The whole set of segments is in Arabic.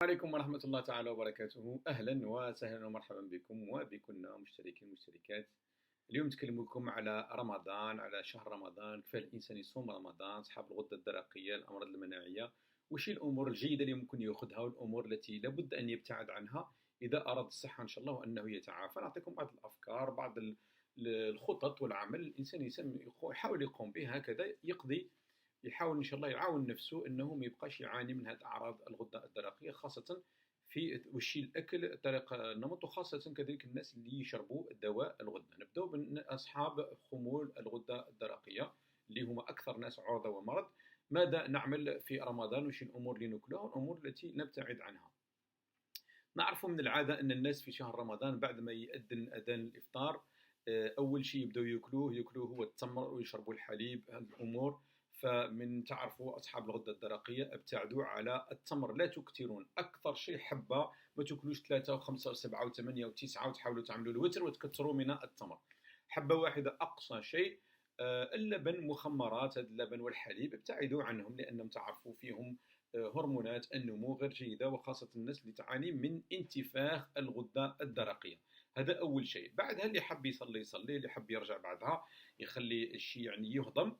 عليكم ورحمة الله تعالى وبركاته. أهلا وسهلا ومرحبا بكم وبكن مشتركين ومشتركات. اليوم نتكلم لكم على رمضان، على شهر رمضان، كيف الإنسان يصوم رمضان، أصحاب الغدة الدرقية، الأمراض المناعية، وش هي الأمور الجيدة اللي ممكن يأخذها والأمور التي لابد أن يبتعد عنها إذا أراد الصحة إن شاء الله وأنه يتعافى. نعطيكم بعض الأفكار، بعض الخطط والعمل الإنسان يحاول يقوم به، هكذا يحاول ان شاء الله يعاون نفسه انه ما يبقاش يعاني من هذه اعراض الغده الدرقيه، خاصه في وشي الاكل طريقه النمط، وخاصه كذلك الناس اللي يشربوا دواء الغده. نبداو باصحاب خمول الغده الدرقيه اللي هم اكثر ناس عرضه ومرض. ماذا نعمل في رمضان؟ وش الامور اللي ناكلها والامور التي نبتعد عنها؟ نعرف من العاده ان الناس في شهر رمضان بعد ما يأذن اذان الافطار، اول شيء يبداو ياكلوه هو التمر ويشربوا الحليب، هذه الامور. فمن تعرفوا اصحاب الغده الدرقيه ابتعدوا على التمر، لا تكثرون، اكثر شيء حبه، ما تاكلوش ثلاثه وخمسه وسبعه وثمانيه وتسعه وتحاولوا تعملوا الوتر وتكثروا من التمر. حبه واحده اقصى شيء. اللبن، مخمرات، هذا اللبن والحليب ابتعدوا عنهم لانهم تعرفوا فيهم هرمونات النمو غير جيده، وخاصه الناس اللي تعاني من انتفاخ الغده الدرقيه. هذا اول شيء. بعدها اللي حب يصلي يصلي، اللي حب يرجع بعدها يخلي الشيء يعني يهضم.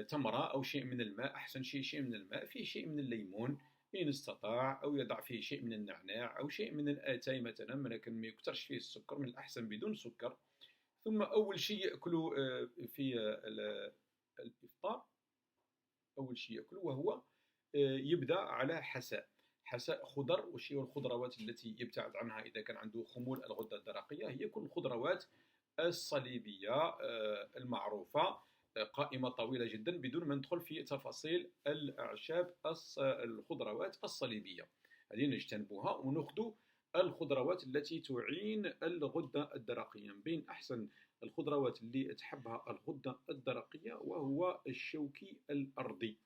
تمره او شيء من الماء، احسن شيء من الماء، فيه شيء من الليمون ان استطاع، او يضع فيه شيء من النعناع او شيء من الاتاي مثلا، لكن ما يكثرش فيه السكر، من الاحسن بدون سكر. ثم اول شيء ياكلوا في الافطار، اول شيء ياكلوا وهو يبدا على حساء خضر. وش هي الخضروات التي يبتعد عنها اذا كان عنده خمول الغده الدرقيه؟ هي كل الخضروات الصليبيه المعروفه. قائمه طويله جدا بدون ما ندخل في تفاصيل الاعشاب، الخضروات الصليبيه هذه نجتنبوها وناخذ الخضروات التي تعين الغده الدرقيه. من بين احسن الخضروات اللي تحبها الغده الدرقيه وهو الشوكي الارضي.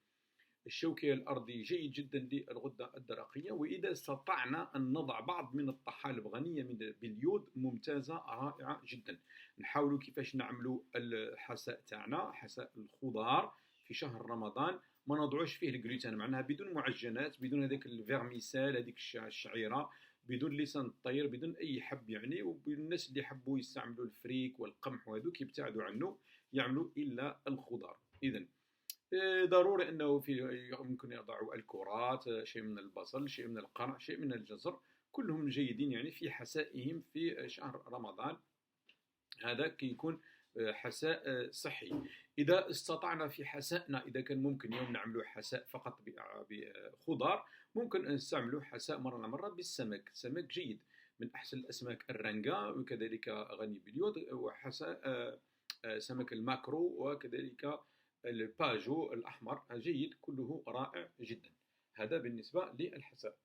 الشوكي الأرضي جيد جدا للغدة الدرقية، وإذا استطعنا أن نضع بعض من الطحالب غنية باليود ممتازة رائعة جدا. نحاولوا كيفاش نعملوا الحساء تاعنا، حساء الخضار في شهر رمضان، ما نضعوش فيه الجلوتين، معناها بدون معجنات، بدون هذاك الفيرميسال، هذيك الشعيرة، بدون لسان الطير، بدون أي حب يعني. والناس اللي يحبوا يستعملوا الفريك والقمح وهذوك يبتعدوا عنه، يعملوا إلا الخضار. إذا ضروري انه في يمكن يضعوا الكرات، شيء من البصل، شيء من القرع، شيء من الجزر، كلهم جيدين يعني في حسائهم في شهر رمضان. هذا كيكون حساء صحي. اذا استطعنا في حسائنا، اذا كان ممكن يوم نعملوا حساء فقط بخضار، ممكن نستعملوا حساء مره بالسمك. السمك جيد، من احسن الاسماك الرنجة، وكذلك غني باليود. وحساء سمك الماكرو، وكذلك الباجو الأحمر جيد، كله رائع جدا. هذا بالنسبة للحساء.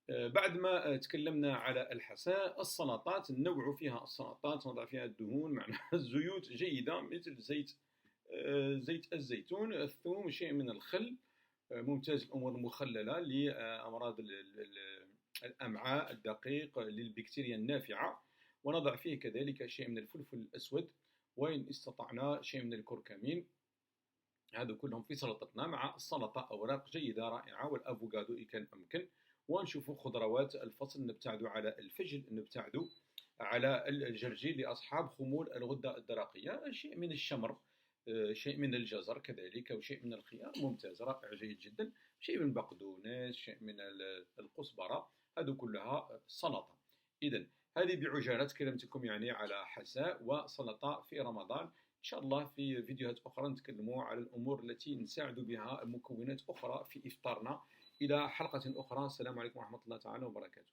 بعد ما تكلمنا على الحساء، السلطات ننوع فيها السلطات، نضع فيها الدهون معناها الزيوت جيدة، مثل زيت الزيتون، الثوم، شيء من الخل، ممتاز. الأمور المخللة لأمراض الأمعاء، الدقيق، للبكتيريا النافعة. ونضع فيه كذلك شيء من الفلفل الأسود، وإن استطعنا شيء من الكركمين. هذا كلهم في سلطتنا. مع السلطة أوراق جيدة رائعة، والأفوكادو إن كان أمكن. ونشوفوا خضروات الفصل، نبتعدوا على الفجل، نبتعدوا على الجرجير لأصحاب خمول الغدة الدرقية، شيء من الشمر، شيء من الجزر كذلك، وشيء من الخيار ممتاز رائع جيد جدا، شيء من البقدونس، شيء من الكزبرة، هذه كلها سلطة. إذا هذه بعجالة تكلمت لكم يعني على حساء وسلطة في رمضان. إن شاء الله في فيديوهات أخرى نتكلموا على الأمور التي نساعد بها مكونات أخرى في إفطارنا. إلى حلقة أخرى، السلام عليكم ورحمة الله تعالى وبركاته.